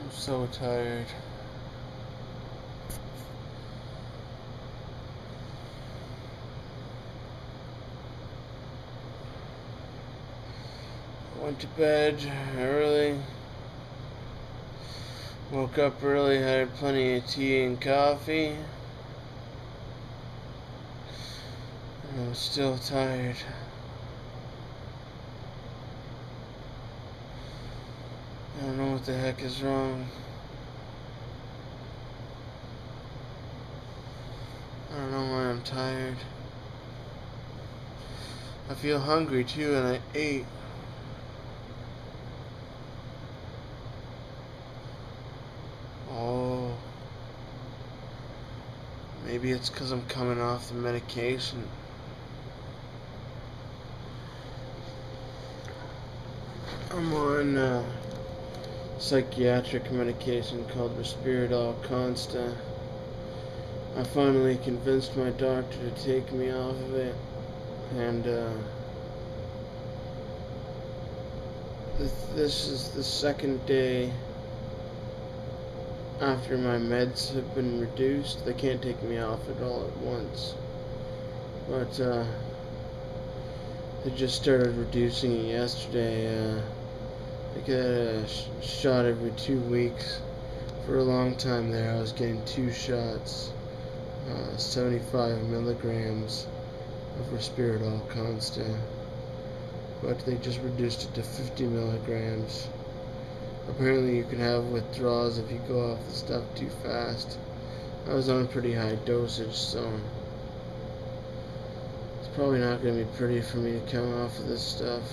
I'm so tired. Went to bed early. Woke up early, had plenty of tea and coffee. I'm still tired. I don't know what the heck is wrong. I don't know why I'm tired. I feel hungry too, and I ate. Oh, maybe it's because I'm coming off the medication. I'm on psychiatric medication called Risperidol Consta. I finally convinced my doctor to take me off of it, and this is the second day after my meds have been reduced. They can't take me off it all at once, but they just started reducing it yesterday. I get a shot every 2 weeks. For a long time there, I was getting 2 shots, 75 milligrams of Risperidol Consta, but they just reduced it to 50 milligrams. Apparently you can have withdrawals if you go off the stuff too fast. I was on a pretty high dosage, so it's probably not going to be pretty for me to come off of this stuff.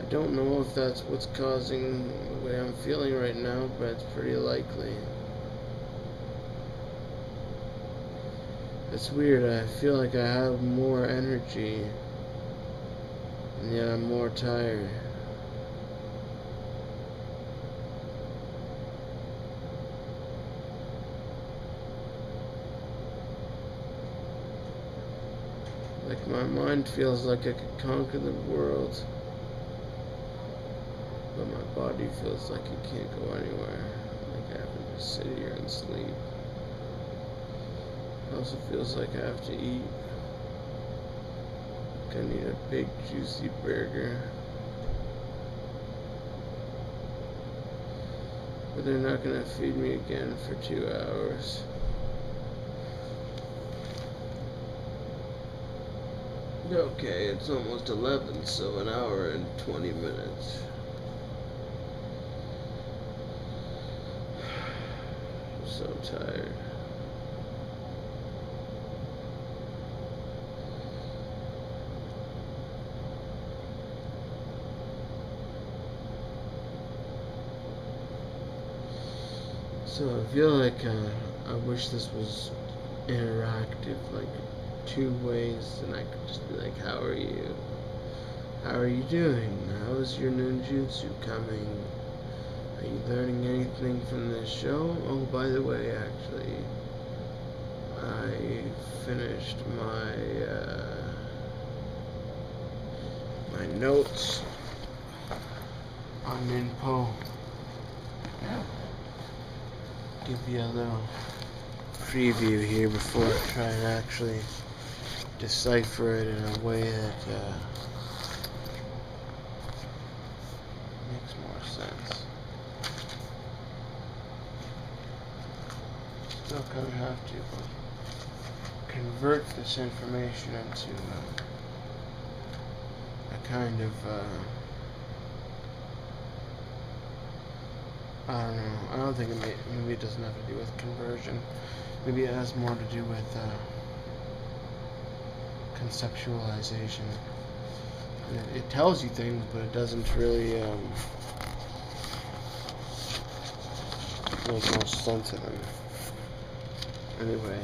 I don't know if that's what's causing the way I'm feeling right now, but it's pretty likely. It's weird, I feel like I have more energy, and yet I'm more tired. Like my mind feels like I could conquer the world, but my body feels like it can't go anywhere. Like I have to just sit here and sleep. It also feels like I have to eat. Like I need a big juicy burger. But they're not gonna feed me again for 2 hours. Okay, it's almost 11, so an hour and 20 minutes. I'm so tired. So I feel like I wish this was interactive, like 2 ways, and I could just be like, how are you? How are you doing? How is your ninjutsu coming? Are you learning anything from this show? Oh, by the way, actually, I finished my notes on ninpo. Give you a little preview here before I try and actually decipher it in a way that makes more sense. Still kind of have to convert this information into a kind of I don't know. I don't think maybe it doesn't have to do with conversion. Maybe it has more to do with conceptualization. It tells you things, but it doesn't really make much sense of them. Anyway,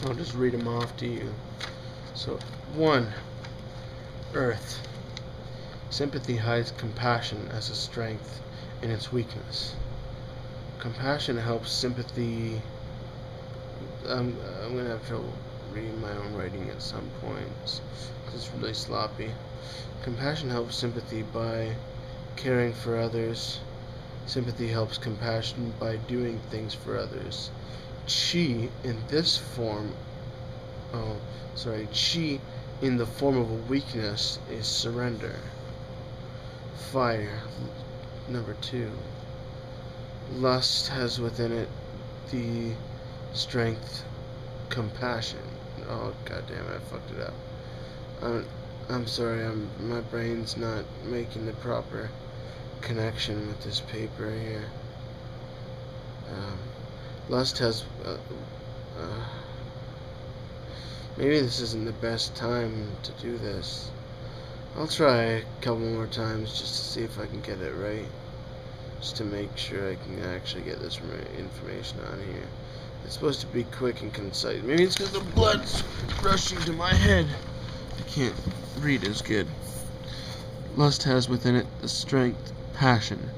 I'll just read them off to you. So, 1. Earth. Sympathy hides compassion as a strength in its weakness. Compassion helps sympathy. I'm gonna have trouble reading my own writing at some points because is really sloppy. Compassion helps sympathy by caring for others. Sympathy helps compassion by doing things for others. Chi in this form, Chi in the form of a weakness is surrender. Fire, number 2. Lust has within it the strength, compassion. Oh, goddamn it, I fucked it up. I'm sorry, my brain's not making the proper connection with this paper here. Lust has, maybe this isn't the best time to do this. I'll try a couple more times just to see if I can get it right. Just to make sure I can actually get this information on here. It's supposed to be quick and concise. Maybe it's because the blood's rushing to my head. I can't read as good. Lust has within it the strength, passion.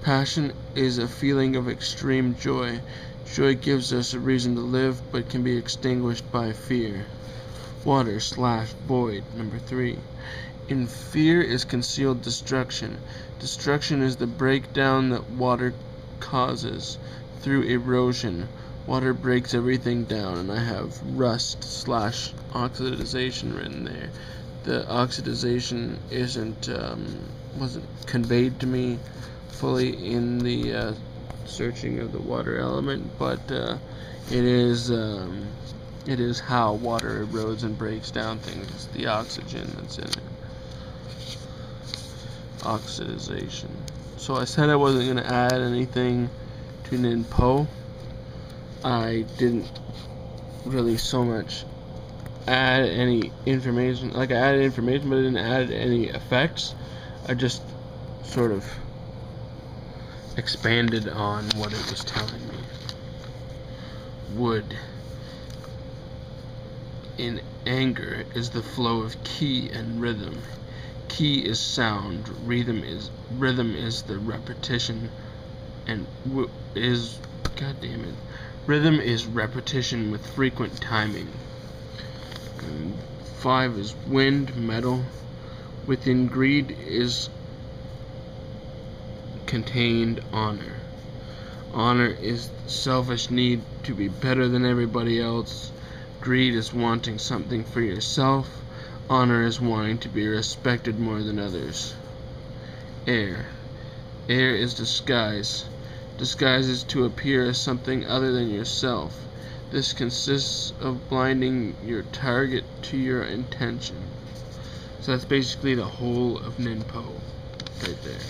Passion is a feeling of extreme joy. Joy gives us a reason to live, but can be extinguished by fear. Water/void, number 3. In fear is concealed destruction. Destruction is the breakdown that water causes through erosion. Water breaks everything down, and I have rust/oxidization written there. The oxidization wasn't conveyed to me fully in the searching of the water element, but it is how water erodes and breaks down things. It's the oxygen that's in it. Oxidization. So I said I wasn't going to add anything to ninpo. I didn't really so much add any information. Like, I added information, but I didn't add any effects. I just sort of expanded on what it was telling me. Wood. In anger is the flow of ki and rhythm. Ki is sound, rhythm is the repetition, and rhythm is repetition with frequent timing. And 5 is wind, metal. Within greed is contained honor. Honor is selfish need to be better than everybody else. Greed is wanting something for yourself. Honor is wanting to be respected more than others. Air. Air is disguise. Disguise is to appear as something other than yourself. This consists of blinding your target to your intention. So that's basically the whole of ninpo right there.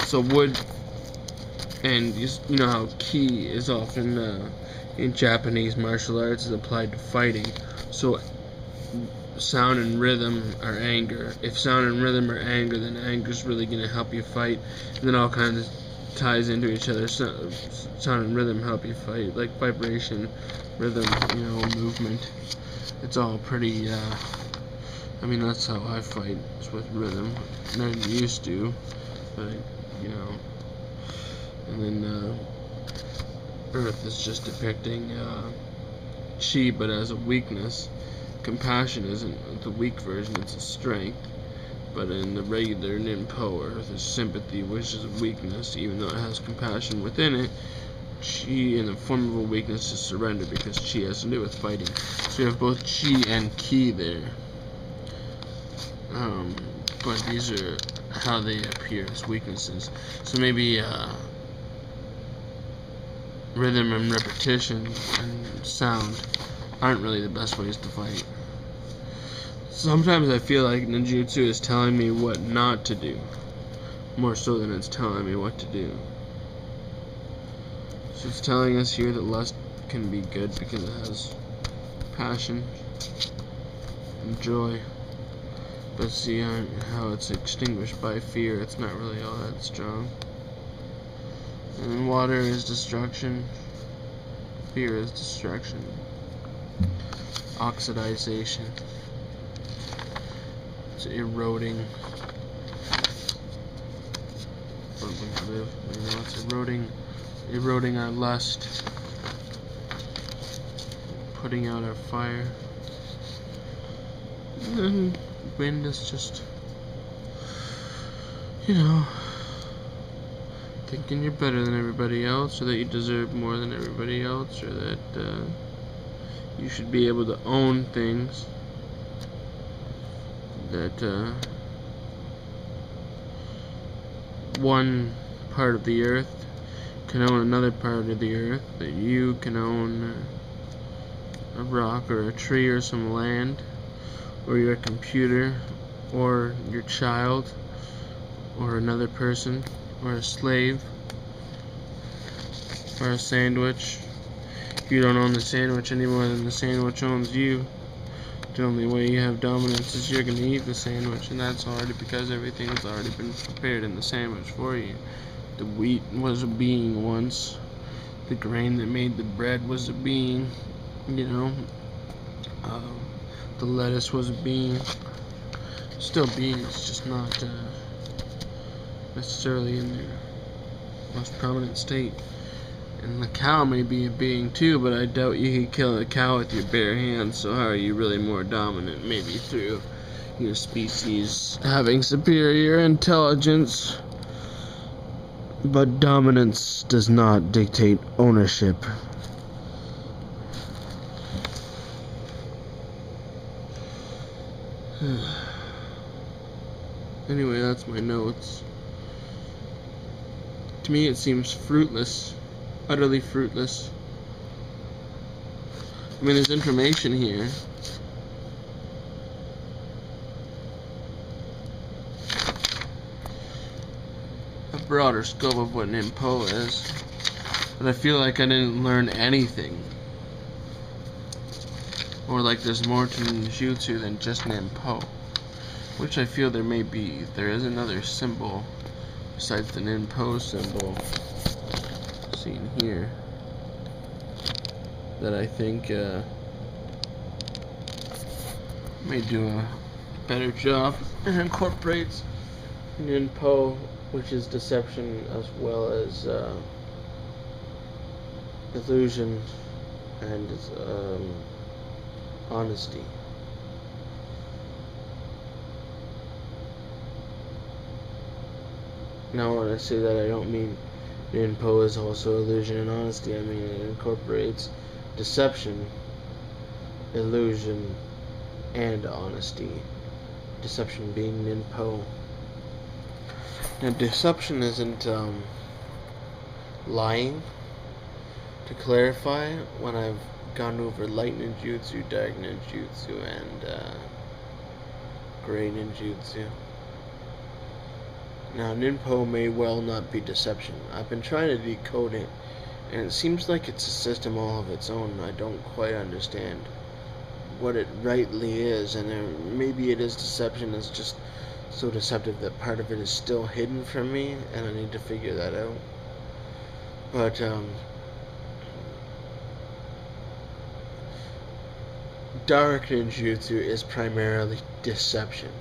So wood, and you know how ki is often in Japanese martial arts is applied to fighting. So sound and rhythm are anger. If sound and rhythm are anger, then anger is really going to help you fight. And then all kinds of ties into each other. Sound and rhythm help you fight, like vibration, rhythm, movement. It's all pretty. I mean, that's how I fight. It's with rhythm. I used to, but And then Earth is just depicting chi, but as a weakness. Compassion isn't the weak version, it's a strength. But in the regular ninpo, Earth is sympathy, which is a weakness, even though it has compassion within it. Chi in the form of a weakness is surrender, because chi has to do with fighting. So you have both chi and ki there. But these are how they appear as weaknesses. So maybe rhythm and repetition and sound aren't really the best ways to fight. Sometimes I feel like ninjutsu is telling me what not to do, more so than it's telling me what to do. So it's telling us here that lust can be good because it has passion and joy. But see how it's extinguished by fear, it's not really all that strong. And water is destruction. Fear is destruction. Oxidization. It's eroding. It's eroding our lust. Putting out our fire. And wind is just, you know, thinking you're better than everybody else, or that you deserve more than everybody else, or that you should be able to own things that one part of the earth can own another part of the earth, that you can own a rock or a tree or some land, or your computer, or your child, or another person, or a slave, or a sandwich. You don't own the sandwich any more than the sandwich owns you. The only way you have dominance is you're going to eat the sandwich, and that's already because everything's already been prepared in the sandwich for you. The wheat was a being once. The grain that made the bread was a being, you know. The lettuce was a being. Still beings, just not necessarily in their most prominent state. And the cow may be a being too, but I doubt you could kill a cow with your bare hands, so how are you really more dominant? Maybe through your species having superior intelligence. But dominance does not dictate ownership. Anyway, that's my notes. To me it seems fruitless. Utterly fruitless. I mean, there's information here. A broader scope of what ninpo is. But I feel like I didn't learn anything. Or like there's more to ninjutsu than just ninpo. Which I feel there may be. There is another symbol besides the ninpo symbol seen here that I think may do a better job and incorporates ninpo, which is deception, as well as illusion and honesty. Now when I say that, I don't mean ninpo is also illusion and honesty. I mean it incorporates deception, illusion, and honesty. Deception being ninpo. Now deception isn't lying. To clarify, when I've gone over light ninjutsu, dark ninjutsu, and gray ninjutsu. Now, ninpo may well not be deception. I've been trying to decode it, and it seems like it's a system all of its own. I don't quite understand what it rightly is, and maybe it is deception. It's just so deceptive that part of it is still hidden from me, and I need to figure that out. But, dark ninjutsu is primarily deception,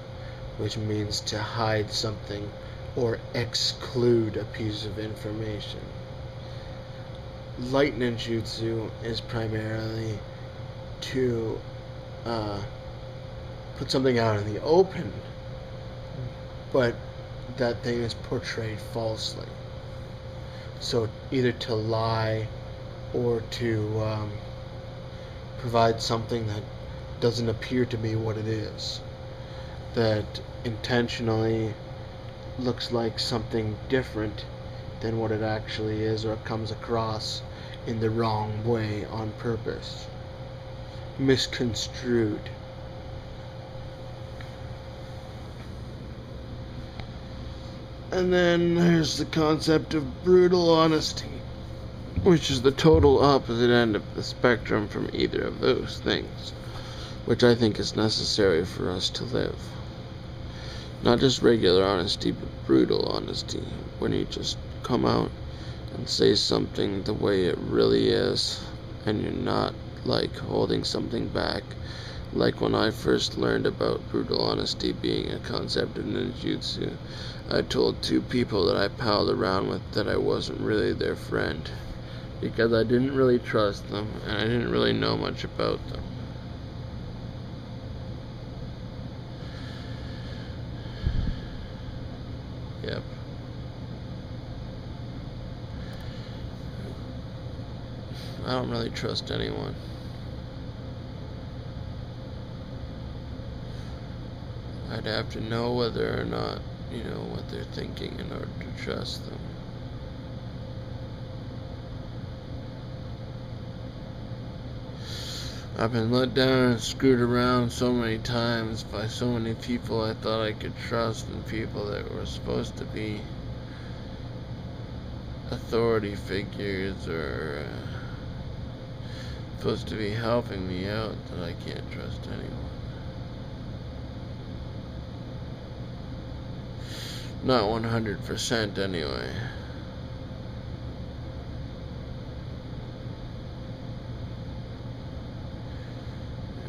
which means to hide something or exclude a piece of information. Light ninjutsu is primarily to put something out in the open, but that thing is portrayed falsely. So either to lie or to provide something that doesn't appear to be what it is, that intentionally looks like something different than what it actually is, or comes across in the wrong way on purpose, misconstrued. And then there's the concept of brutal honesty, which is the total opposite end of the spectrum from either of those things, which I think is necessary for us to live. Not just regular honesty, but brutal honesty, when you just come out and say something the way it really is, and you're not like holding something back. Like when I first learned about brutal honesty being a concept in ninjutsu, I told two people that I palled around with that I wasn't really their friend, because I didn't really trust them, and I didn't really know much about them. Yep. I don't really trust anyone. I'd have to know whether or not, what they're thinking in order to trust them. I've been let down and screwed around so many times by so many people I thought I could trust, and people that were supposed to be authority figures or supposed to be helping me out, that I can't trust anyone. Not 100% anyway.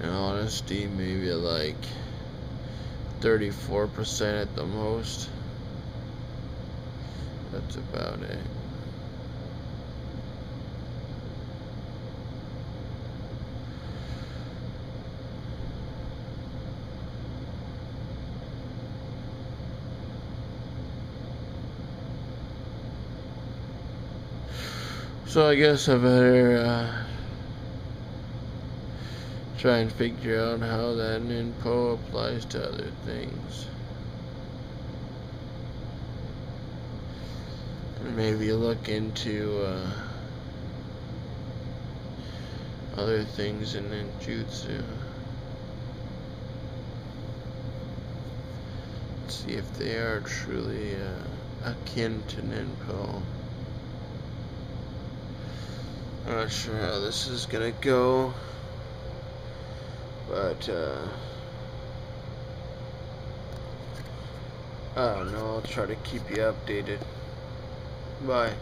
In honesty, maybe like 34% at the most. That's about it. So I guess I better try and figure out how that ninpo applies to other things. And maybe look into other things in ninjutsu. See if they are truly akin to ninpo. I'm not sure how this is gonna go, but I don't know, I'll try to keep you updated. Bye.